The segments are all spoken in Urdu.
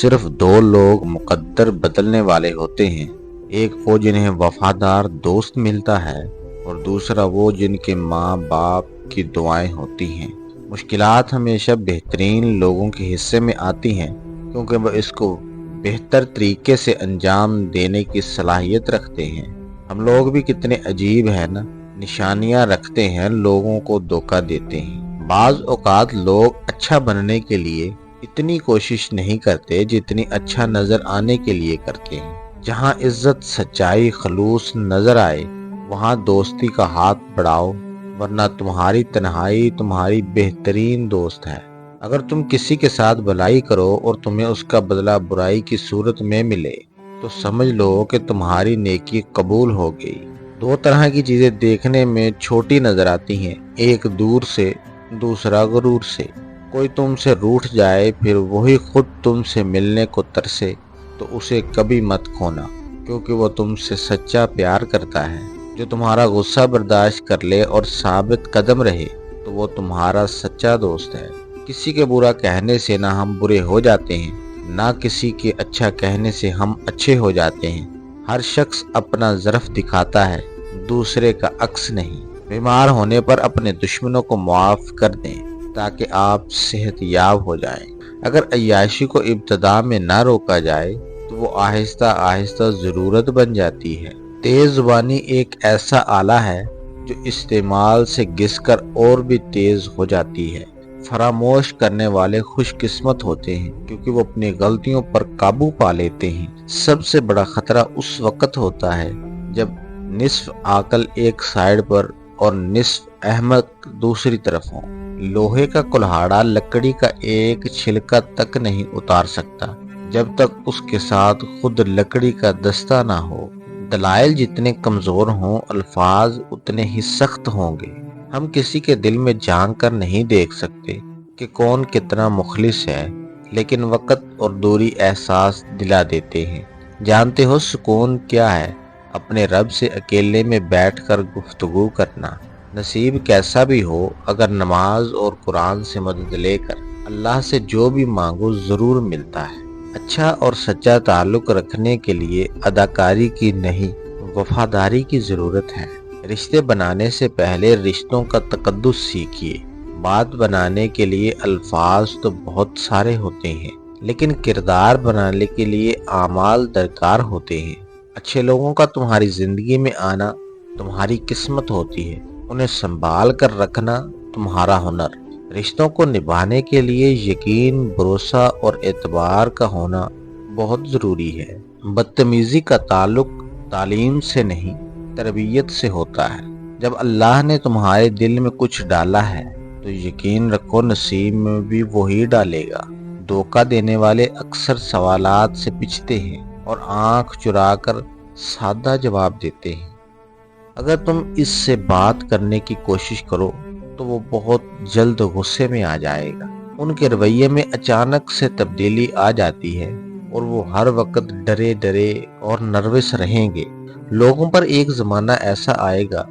صرف دو لوگ مقدر بدلنے والے ہوتے ہیں، ایک وہ جنہیں وفادار دوست ملتا ہے اور دوسرا وہ جن کے ماں باپ کی دعائیں ہوتی ہیں۔ مشکلات ہمیشہ بہترین لوگوں کے حصے میں آتی ہیں کیونکہ وہ اس کو بہتر طریقے سے انجام دینے کی صلاحیت رکھتے ہیں۔ ہم لوگ بھی کتنے عجیب ہیں نا، نشانیاں رکھتے ہیں، لوگوں کو دھوکہ دیتے ہیں۔ بعض اوقات لوگ اچھا بننے کے لیے اتنی کوشش نہیں کرتے جتنی اچھا نظر آنے کے لیے کرتے ہیں۔ جہاں عزت، سچائی، خلوص نظر آئے وہاں دوستی کا ہاتھ بڑھاؤ، ورنہ تمہاری تنہائی تمہاری بہترین دوست ہے۔ اگر تم کسی کے ساتھ بھلائی کرو اور تمہیں اس کا بدلہ برائی کی صورت میں ملے تو سمجھ لو کہ تمہاری نیکی قبول ہو گئی۔ دو طرح کی چیزیں دیکھنے میں چھوٹی نظر آتی ہیں، ایک دور سے، دوسرا غرور سے۔ کوئی تم سے روٹھ جائے پھر وہی خود تم سے ملنے کو ترسے تو اسے کبھی مت کھونا، کیونکہ وہ تم سے سچا پیار کرتا ہے۔ جو تمہارا غصہ برداشت کر لے اور ثابت قدم رہے تو وہ تمہارا سچا دوست ہے۔ کسی کے برا کہنے سے نہ ہم برے ہو جاتے ہیں، نہ کسی کے اچھا کہنے سے ہم اچھے ہو جاتے ہیں۔ ہر شخص اپنا ظرف دکھاتا ہے، دوسرے کا عکس نہیں۔ بیمار ہونے پر اپنے دشمنوں کو معاف کر دیں تاکہ آپ صحت یاب ہو جائیں۔ اگر عیاشی کو ابتدا میں نہ روکا جائے تو وہ آہستہ آہستہ ضرورت بن جاتی ہے۔ تیز زبانی ایک ایسا آلہ ہے جو استعمال سے گھس کر اور بھی تیز ہو جاتی ہے۔ فراموش کرنے والے خوش قسمت ہوتے ہیں کیونکہ وہ اپنی غلطیوں پر قابو پا لیتے ہیں۔ سب سے بڑا خطرہ اس وقت ہوتا ہے جب نصف عقل ایک سائیڈ پر اور نصف احمق دوسری طرف ہو۔ لوہے کا کلہاڑا لکڑی کا ایک چھلکا تک نہیں اتار سکتا جب تک اس کے ساتھ خود لکڑی کا دستہ نہ ہو۔ دلائل جتنے کمزور ہوں الفاظ اتنے ہی سخت ہوں گے۔ ہم کسی کے دل میں جھانک کر نہیں دیکھ سکتے کہ کون کتنا مخلص ہے، لیکن وقت اور دوری احساس دلا دیتے ہیں۔ جانتے ہو سکون کیا ہے؟ اپنے رب سے اکیلے میں بیٹھ کر گفتگو کرنا۔ نصیب کیسا بھی ہو، اگر نماز اور قرآن سے مدد لے کر اللہ سے جو بھی مانگو ضرور ملتا ہے۔ اچھا اور سچا تعلق رکھنے کے لیے اداکاری کی نہیں، وفاداری کی ضرورت ہے۔ رشتے بنانے سے پہلے رشتوں کا تقدس سیکھیے۔ بات بنانے کے لیے الفاظ تو بہت سارے ہوتے ہیں، لیکن کردار بنانے کے لیے اعمال درکار ہوتے ہیں۔ اچھے لوگوں کا تمہاری زندگی میں آنا تمہاری قسمت ہوتی ہے، انہیں سنبھال کر رکھنا تمہارا ہنر۔ رشتوں کو نبھانے کے لیے یقین، بھروسہ اور اعتبار کا ہونا بہت ضروری ہے۔ بدتمیزی کا تعلق تعلیم سے نہیں، تربیت سے ہوتا ہے۔ جب اللہ نے تمہارے دل میں کچھ ڈالا ہے تو یقین رکھو نصیب میں بھی وہی ڈالے گا۔ دھوکہ دینے والے اکثر سوالات سے پچھتے ہیں اور آنکھ چرا کر سادہ جواب دیتے ہیں۔ اگر تم اس سے بات کرنے کی کوشش کرو تو وہ بہت جلد غصے میں آ جائے گا۔ ان کے رویے میں اچانک سے تبدیلی آ جاتی ہے اور وہ ہر وقت ڈرے ڈرے اور نروس رہیں گے۔ لوگوں پر ایک زمانہ ایسا آئے گا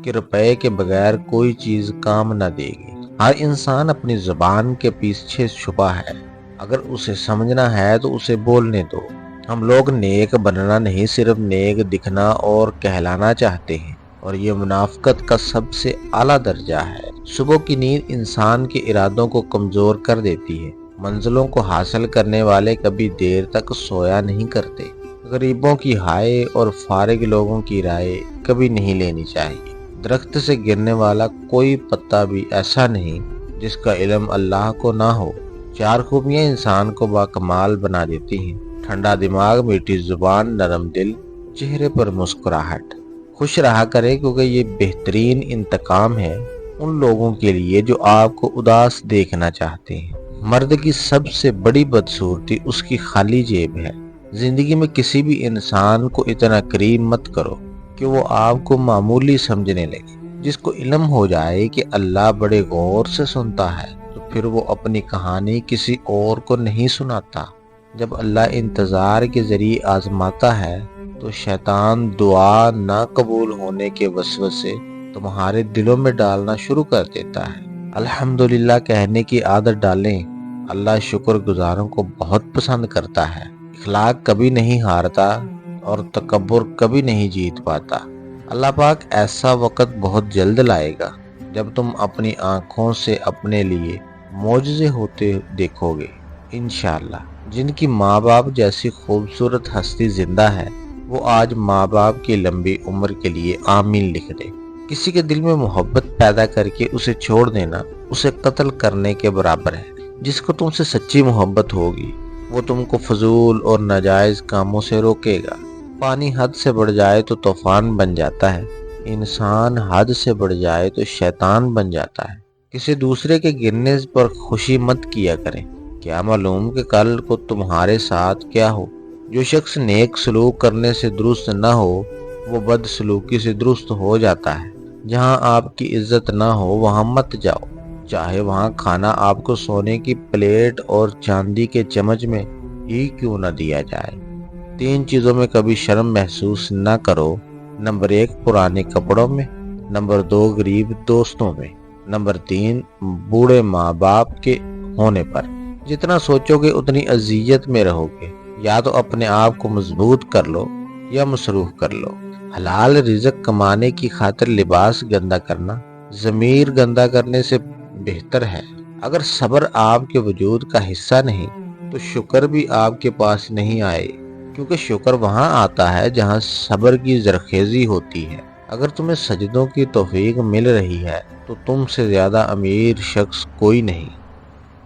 کہ روپے کے بغیر کوئی چیز کام نہ دے گی۔ ہر انسان اپنی زبان کے پیچھے چھپا ہے، اگر اسے سمجھنا ہے تو اسے بولنے دو۔ ہم لوگ نیک بننا نہیں، صرف نیک دکھنا اور کہلانا چاہتے ہیں، اور یہ منافقت کا سب سے اعلیٰ درجہ ہے۔ صبح کی نیند انسان کے ارادوں کو کمزور کر دیتی ہے۔ منزلوں کو حاصل کرنے والے کبھی دیر تک سویا نہیں کرتے۔ غریبوں کی ہائے اور فارغ لوگوں کی رائے کبھی نہیں لینی چاہیے۔ درخت سے گرنے والا کوئی پتا بھی ایسا نہیں جس کا علم اللہ کو نہ ہو۔ چار خوبیاں انسان کو باکمال بنا دیتی ہیں: ٹھنڈا دماغ، میٹھی زبان، نرم دل، چہرے پر مسکراہٹ۔ خوش رہا کرے کیونکہ یہ بہترین انتقام ہے ان لوگوں کے لیے جو آپ کو اداس دیکھنا چاہتے ہیں۔ مرد کی سب سے بڑی بدصورتی اس کی خالی جیب ہے۔ زندگی میں کسی بھی انسان کو اتنا قریب مت کرو کہ وہ آپ کو معمولی سمجھنے لگے۔ جس کو علم ہو جائے کہ اللہ بڑے غور سے سنتا ہے تو پھر وہ اپنی کہانی کسی اور کو نہیں سناتا۔ جب اللہ انتظار کے ذریعے آزماتا ہے تو شیطان دعا نہ قبول ہونے کے وسوسے تمہارے دلوں میں ڈالنا شروع کر دیتا ہے۔ الحمدللہ کہنے کی عادت ڈالیں، اللہ شکر گزاروں کو بہت پسند کرتا ہے۔ اخلاق کبھی نہیں ہارتا اور تکبر کبھی نہیں جیت پاتا۔ اللہ پاک ایسا وقت بہت جلد لائے گا جب تم اپنی آنکھوں سے اپنے لیے معجزے ہوتے دیکھو گے۔ انشاءاللہ جن کی ماں باپ جیسی خوبصورت ہستی زندہ ہے وہ آج ماں باپ کی لمبی عمر کے لیے آمین لکھ دے۔ کسی کے دل میں محبت پیدا کر کے اسے چھوڑ دینا اسے قتل کرنے کے برابر ہے۔ جس کو تم سے سچی محبت ہوگی وہ تم کو فضول اور ناجائز کاموں سے روکے گا۔ پانی حد سے بڑھ جائے تو طوفان بن جاتا ہے، انسان حد سے بڑھ جائے تو شیطان بن جاتا ہے۔ کسی دوسرے کے گرنے پر خوشی مت کیا کریں، کیا معلوم کہ کل کو تمہارے ساتھ کیا ہو۔ جو شخص نیک سلوک کرنے سے درست نہ ہو وہ بد سلوکی سے درست ہو جاتا ہے۔ جہاں آپ کی عزت نہ ہو وہاں مت جاؤ، چاہے وہاں کھانا آپ کو سونے کی پلیٹ اور چاندی کے چمچ میں ہی کیوں نہ دیا جائے۔ 3 چیزوں میں کبھی شرم محسوس نہ کرو۔ نمبر 1 پرانے کپڑوں میں، نمبر 2 غریب دوستوں میں، نمبر 3 بوڑھے ماں باپ کے ہونے پر۔ جتنا سوچو گے اتنی اذیت میں رہو گے۔ یا تو اپنے آپ کو مضبوط کر لو یا مصروف کر لو۔ حلال رزق کمانے کی خاطر لباس گندا کرنا ضمیر گندا کرنے سے بہتر ہے۔ اگر صبر آپ کے وجود کا حصہ نہیں تو شکر بھی آپ کے پاس نہیں آئے، کیونکہ شکر وہاں آتا ہے جہاں صبر کی زرخیزی ہوتی ہے۔ اگر تمہیں سجدوں کی توفیق مل رہی ہے تو تم سے زیادہ امیر شخص کوئی نہیں۔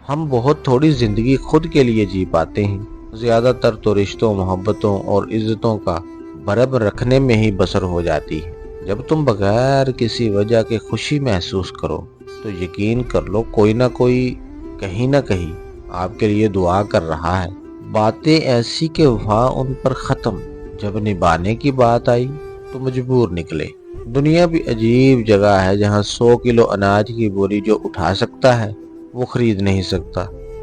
ہم بہت تھوڑی زندگی خود کے لیے جی پاتے ہیں، زیادہ تر تو رشتوں، محبتوں اور عزتوں کا برابر رکھنے میں ہی بسر ہو جاتی ہے۔ جب تم بغیر کسی وجہ کے خوشی محسوس کرو تو یقین کر لو کوئی نہ کوئی کہیں نہ کہیں آپ کے لیے دعا کر رہا ہے۔ باتیں ایسی کہ وفا ان پر ختم، جب نبھانے کی بات آئی تو مجبور نکلے۔ دنیا بھی عجیب جگہ ہے جہاں 100 کلو اناج کی بوری جو اٹھا سکتا ہے وہ خرید نہیں سکتا،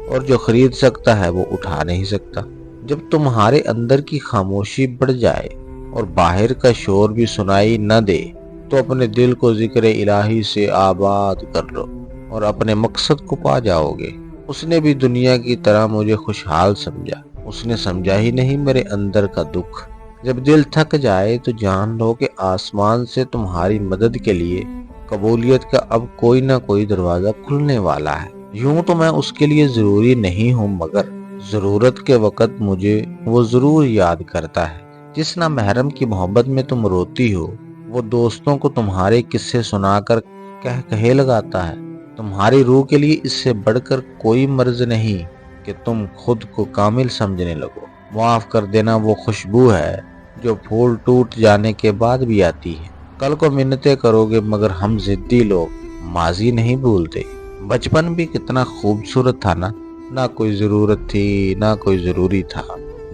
اور جو خرید سکتا ہے وہ اٹھا نہیں سکتا۔ جب تمہارے اندر کی خاموشی بڑھ جائے اور باہر کا شور بھی سنائی نہ دے تو اپنے دل کو ذکر الہی سے آباد کر لو اور اپنے مقصد کو پا جاؤ گے۔ اس نے بھی دنیا کی طرح مجھے خوشحال سمجھا، اس نے سمجھا ہی نہیں میرے اندر کا دکھ۔ جب دل تھک جائے تو جان لو کہ آسمان سے تمہاری مدد کے لیے قبولیت کا اب کوئی نہ کوئی دروازہ کھلنے والا ہے۔ یوں تو میں اس کے لیے ضروری نہیں ہوں، مگر ضرورت کے وقت مجھے وہ ضرور یاد کرتا ہے۔ جس نہ محرم کی محبت میں تم روتی ہو وہ دوستوں کو تمہارے قصے سنا کر کہے لگاتا ہے۔ تمہاری روح کے لیے اس سے بڑھ کر کوئی مرض نہیں کہ تم خود کو کامل سمجھنے لگو۔ معاف کر دینا وہ خوشبو ہے جو پھول ٹوٹ جانے کے بعد بھی آتی ہے۔ کل کو منتیں کرو گے مگر ہم ضدی لوگ ماضی نہیں بھولتے۔ بچپن بھی کتنا خوبصورت تھا نا، نہ کوئی ضرورت تھی نہ کوئی ضروری تھا۔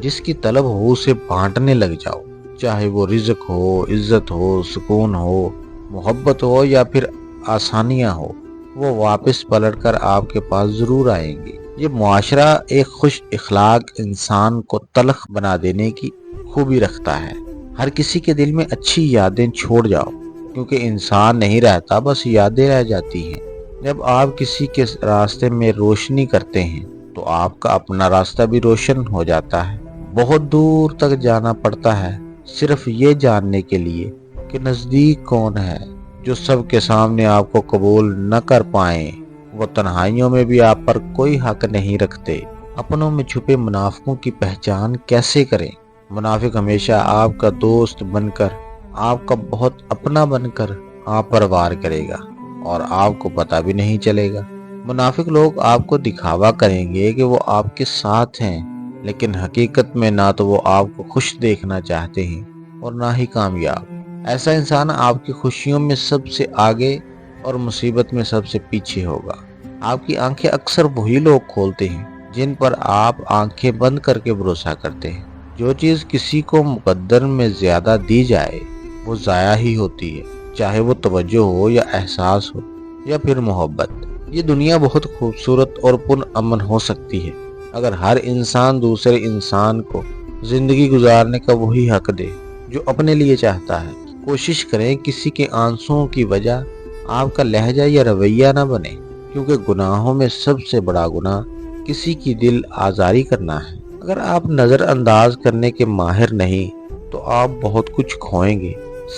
جس کی طلب ہو اسے بانٹنے لگ جاؤ، چاہے وہ رزق ہو، عزت ہو، سکون ہو، محبت ہو یا پھر آسانیاں ہو، وہ واپس پلٹ کر آپ کے پاس ضرور آئیں گے۔ یہ معاشرہ ایک خوش اخلاق انسان کو تلخ بنا دینے کی خوبی رکھتا ہے۔ ہر کسی کے دل میں اچھی یادیں چھوڑ جاؤ، کیونکہ انسان نہیں رہتا، بس یادیں رہ جاتی ہیں۔ جب آپ کسی کے راستے میں روشنی کرتے ہیں تو آپ کا اپنا راستہ بھی روشن ہو جاتا ہے۔ بہت دور تک جانا پڑتا ہے صرف یہ جاننے کے لیے کہ نزدیک کون ہے۔ جو سب کے سامنے آپ کو قبول نہ کر پائیں وہ تنہائیوں میں بھی آپ پر کوئی حق نہیں رکھتے۔ اپنوں میں چھپے منافقوں کی پہچان کیسے کریں؟ منافق ہمیشہ آپ کا دوست بن کر، آپ کا بہت اپنا بن کر آپ پر وار کرے گا اور آپ کو پتہ بھی نہیں چلے گا۔ منافق لوگ آپ کو دکھاوا کریں گے کہ وہ آپ کے ساتھ ہیں، لیکن حقیقت میں نہ تو وہ آپ کو خوش دیکھنا چاہتے ہیں اور نہ ہی کامیاب۔ ایسا انسان آپ کی خوشیوں میں سب سے آگے اور مصیبت میں سب سے پیچھے ہوگا۔ آپ کی آنکھیں اکثر وہی لوگ کھولتے ہیں جن پر آپ آنکھیں بند کر کے بھروسہ کرتے ہیں۔ جو چیز کسی کو مقدر میں زیادہ دی جائے وہ ضائع ہی ہوتی ہے، چاہے وہ توجہ ہو یا احساس ہو یا پھر محبت۔ یہ دنیا بہت خوبصورت اور پرامن ہو سکتی ہے اگر ہر انسان دوسرے انسان کو زندگی گزارنے کا وہی حق دے جو اپنے لیے چاہتا ہے۔ کوشش کریں کسی کے آنسوؤں کی وجہ آپ کا لہجہ یا رویہ نہ بنے، کیونکہ گناہوں میں سب سے بڑا گناہ کسی کی دل آزاری کرنا ہے۔ اگر آپ نظر انداز کرنے کے ماہر نہیں تو آپ بہت کچھ کھوئیں گے۔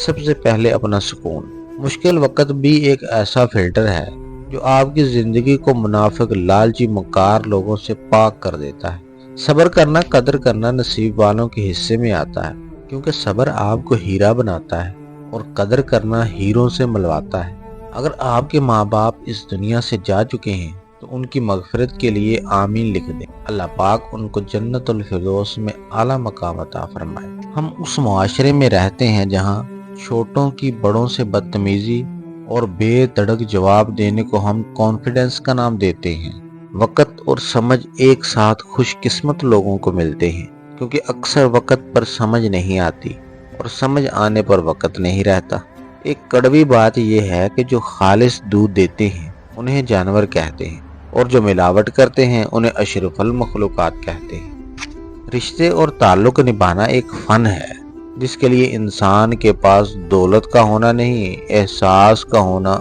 سب سے پہلے اپنا سکون۔ مشکل وقت بھی ایک ایسا فلٹر ہے جو آپ کی زندگی کو منافق، لالچی، مکار لوگوں سے پاک کر دیتا ہے۔ صبر کرنا، قدر کرنا نصیب والوں کے حصے میں آتا ہے، کیونکہ صبر آپ کو ہیرا بناتا ہے اور قدر کرنا ہیروں سے ملواتا ہے۔ اگر آپ کے ماں باپ اس دنیا سے جا چکے ہیں تو ان کی مغفرت کے لیے آمین لکھ دیں۔ اللہ پاک ان کو جنت الفردوس میں اعلیٰ مقام عطا فرمائے۔ ہم اس معاشرے میں رہتے ہیں جہاں چھوٹوں کی بڑوں سے بدتمیزی اور بے دھڑک جواب دینے کو ہم کانفیڈنس کا نام دیتے ہیں۔ وقت اور سمجھ ایک ساتھ خوش قسمت لوگوں کو ملتے ہیں، کیونکہ اکثر وقت پر سمجھ نہیں آتی اور سمجھ آنے پر وقت نہیں رہتا۔ ایک کڑوی بات یہ ہے کہ جو خالص دودھ دیتے ہیں انہیں جانور کہتے ہیں، اور جو ملاوٹ کرتے ہیں انہیں اشرف المخلوقات کہتے ہیں۔ رشتے اور تعلق نبھانا ایک فن ہے جس کے لیے انسان کے پاس دولت کا ہونا نہیں، احساس کا ہونا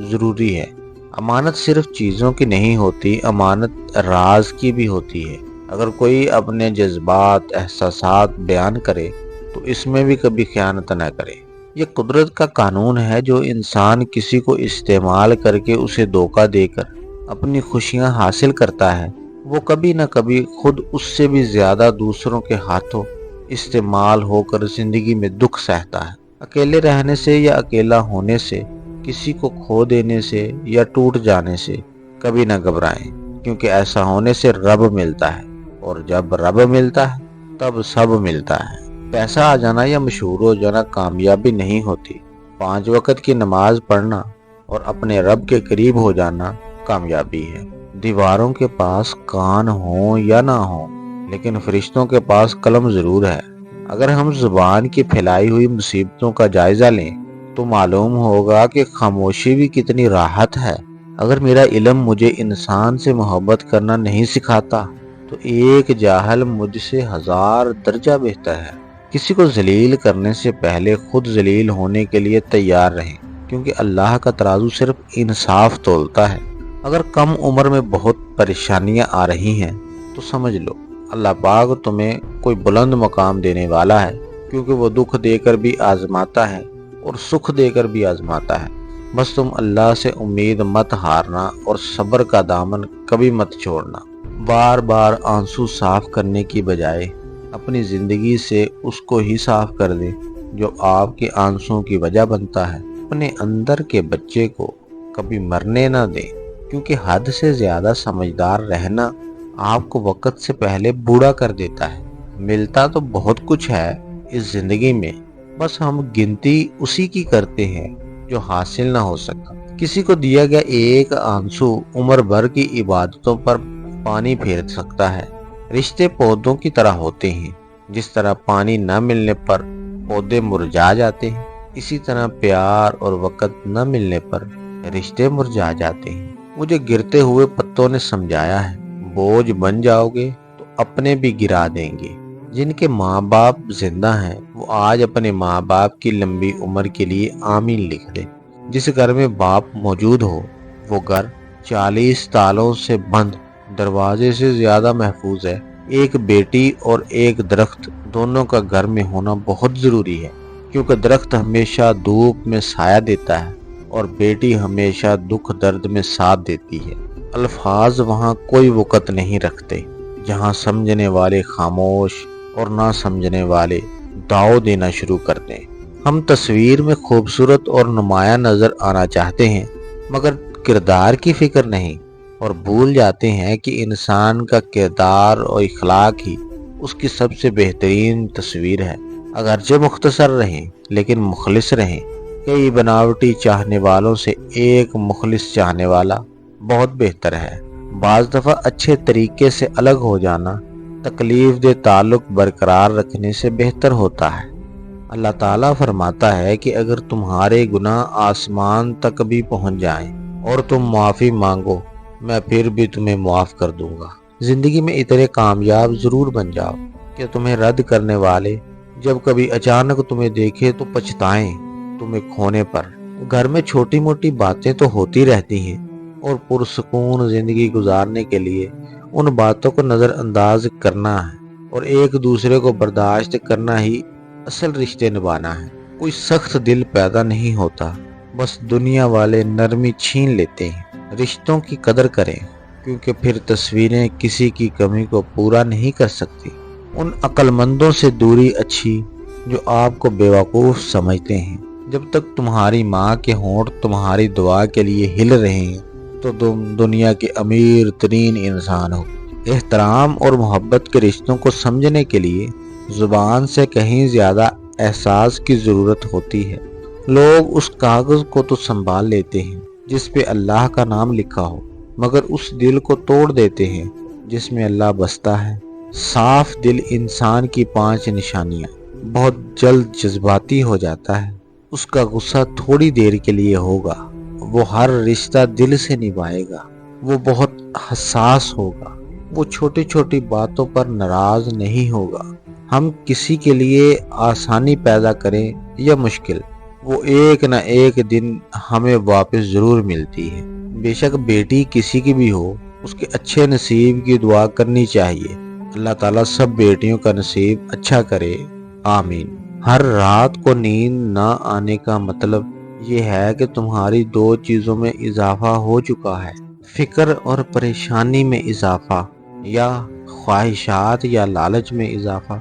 ضروری ہے۔ امانت صرف چیزوں کی نہیں ہوتی، امانت راز کی بھی ہوتی ہے۔ اگر کوئی اپنے جذبات، احساسات بیان کرے تو اس میں بھی کبھی خیانت نہ کرے۔ یہ قدرت کا قانون ہے، جو انسان کسی کو استعمال کر کے اسے دھوکہ دے کر اپنی خوشیاں حاصل کرتا ہے، وہ کبھی نہ کبھی خود اس سے بھی زیادہ دوسروں کے ہاتھوں استعمال ہو کر زندگی میں دکھ سہتا ہے۔ اکیلے رہنے سے یا اکیلا ہونے سے، کسی کو کھو دینے سے یا ٹوٹ جانے سے کبھی نہ گھبرائیں، کیونکہ ایسا ہونے سے رب ملتا ہے، اور جب رب ملتا ہے تب سب ملتا ہے۔ پیسہ آ جانا یا مشہور ہو جانا کامیابی نہیں ہوتی، 5 وقت کی نماز پڑھنا اور اپنے رب کے قریب ہو جانا کامیابی ہے۔ دیواروں کے پاس کان ہوں یا نہ ہوں، لیکن فرشتوں کے پاس قلم ضرور ہے۔ اگر ہم زبان کی پھیلائی ہوئی مصیبتوں کا جائزہ لیں تو معلوم ہوگا کہ خاموشی بھی کتنی راحت ہے۔ اگر میرا علم مجھے انسان سے محبت کرنا نہیں سکھاتا تو ایک جاہل مجھ سے 1000 درجہ بہتر ہے۔ کسی کو ذلیل کرنے سے پہلے خود ذلیل ہونے کے لیے تیار رہیں، کیونکہ اللہ کا ترازو صرف انصاف تولتا ہے۔ اگر کم عمر میں بہت پریشانیاں آ رہی ہیں تو سمجھ لو اللہ پاک تمہیں کوئی بلند مقام دینے والا ہے، کیونکہ وہ دکھ دے کر بھی آزماتا ہے اور سکھ دے کر بھی آزماتا ہے۔ بس تم اللہ سے امید مت ہارنا اور صبر کا دامن کبھی مت چھوڑنا۔ بار بار آنسو صاف کرنے کی بجائے اپنی زندگی سے اس کو ہی صاف کر دیں جو آپ کے آنسوں کی وجہ بنتا ہے۔ اپنے اندر کے بچے کو کبھی مرنے نہ دیں، کیونکہ حد سے زیادہ سمجھدار رہنا آپ کو وقت سے پہلے بوڑھا کر دیتا ہے۔ ملتا تو بہت کچھ ہے اس زندگی میں، بس ہم گنتی اسی کی کرتے ہیں جو حاصل نہ ہو سکا۔ کسی کو دیا گیا ایک آنسو عمر بھر کی عبادتوں پر پانی پھیر سکتا ہے۔ رشتے پودوں کی طرح ہوتے ہیں، جس طرح پانی نہ ملنے پر پودے مرجھا جاتے ہیں، اسی طرح پیار اور وقت نہ ملنے پر رشتے مرجھا جاتے ہیں۔ مجھے گرتے ہوئے پتوں نے سمجھایا ہے، بوجھ بن جاؤ گے تو اپنے بھی گرا دیں گے۔ جن کے ماں باپ زندہ ہیں وہ آج اپنے ماں باپ کی لمبی عمر کے لیے آمین لکھ دیں۔ جس گھر میں باپ موجود ہو وہ گھر 40 تالوں سے بند دروازے سے زیادہ محفوظ ہے۔ ایک بیٹی اور ایک درخت دونوں کا گھر میں ہونا بہت ضروری ہے، کیونکہ درخت ہمیشہ دھوپ میں سایہ دیتا ہے اور بیٹی ہمیشہ دکھ درد میں ساتھ دیتی ہے۔ الفاظ وہاں کوئی وقت نہیں رکھتے جہاں سمجھنے والے خاموش اور نہ سمجھنے والے داؤ دینا شروع کر دیں۔ ہم تصویر میں خوبصورت اور نمایاں نظر آنا چاہتے ہیں، مگر کردار کی فکر نہیں، اور بھول جاتے ہیں کہ انسان کا کردار اور اخلاق ہی اس کی سب سے بہترین تصویر ہے۔ اگرچہ مختصر رہیں لیکن مخلص رہیں۔ کئی بناوٹی چاہنے والوں سے ایک مخلص چاہنے والا بہت بہتر ہے۔ بعض دفعہ اچھے طریقے سے الگ ہو جانا تکلیف دہ تعلق برقرار رکھنے سے بہتر ہوتا ہے۔ اللہ تعالیٰ فرماتا ہے کہ اگر تمہارے گناہ آسمان تک بھی پہنچ جائیں اور تم معافی مانگو، میں پھر بھی تمہیں معاف کر دوں گا۔ زندگی میں اتنے کامیاب ضرور بن جاؤ کہ تمہیں رد کرنے والے جب کبھی اچانک تمہیں دیکھے تو پچھتائیں تمہیں کھونے پر۔ گھر میں چھوٹی موٹی باتیں تو ہوتی رہتی ہیں، اور پرسکون زندگی گزارنے کے لیے ان باتوں کو نظر انداز کرنا ہے اور ایک دوسرے کو برداشت کرنا ہی اصل رشتے نبھانا ہے۔ کوئی سخت دل پیدا نہیں ہوتا، بس دنیا والے نرمی چھین لیتے ہیں۔ رشتوں کی قدر کریں، کیونکہ پھر تصویریں کسی کی کمی کو پورا نہیں کر سکتی۔ ان عقل مندوں سے دوری اچھی جو آپ کو بیوقوف سمجھتے ہیں۔ جب تک تمہاری ماں کے ہونٹ تمہاری دعا کے لیے ہل رہے ہیں تو تم دنیا کے امیر ترین انسان ہو۔ احترام اور محبت کے رشتوں کو سمجھنے کے لیے زبان سے کہیں زیادہ احساس کی ضرورت ہوتی ہے۔ لوگ اس کاغذ کو تو سنبھال لیتے ہیں جس پہ اللہ کا نام لکھا ہو، مگر اس دل کو توڑ دیتے ہیں جس میں اللہ بستا ہے۔ صاف دل انسان کی 5 نشانیاں۔ بہت جلد جذباتی ہو جاتا ہے، اس کا غصہ تھوڑی دیر کے لیے ہوگا، وہ ہر رشتہ دل سے نبھائے گا، وہ بہت حساس ہوگا، وہ چھوٹی چھوٹی باتوں پر ناراض نہیں ہوگا۔ ہم کسی کے لیے آسانی پیدا کریں یا مشکل، وہ ایک نہ ایک دن ہمیں واپس ضرور ملتی ہے۔ بے شک بیٹی کسی کی بھی ہو، اس کے اچھے نصیب کی دعا کرنی چاہیے۔ اللہ تعالیٰ سب بیٹیوں کا نصیب اچھا کرے، آمین۔ ہر رات کو نیند نہ آنے کا مطلب یہ ہے کہ تمہاری 2 چیزوں میں اضافہ ہو چکا ہے، فکر اور پریشانی میں اضافہ، یا خواہشات یا لالچ میں اضافہ۔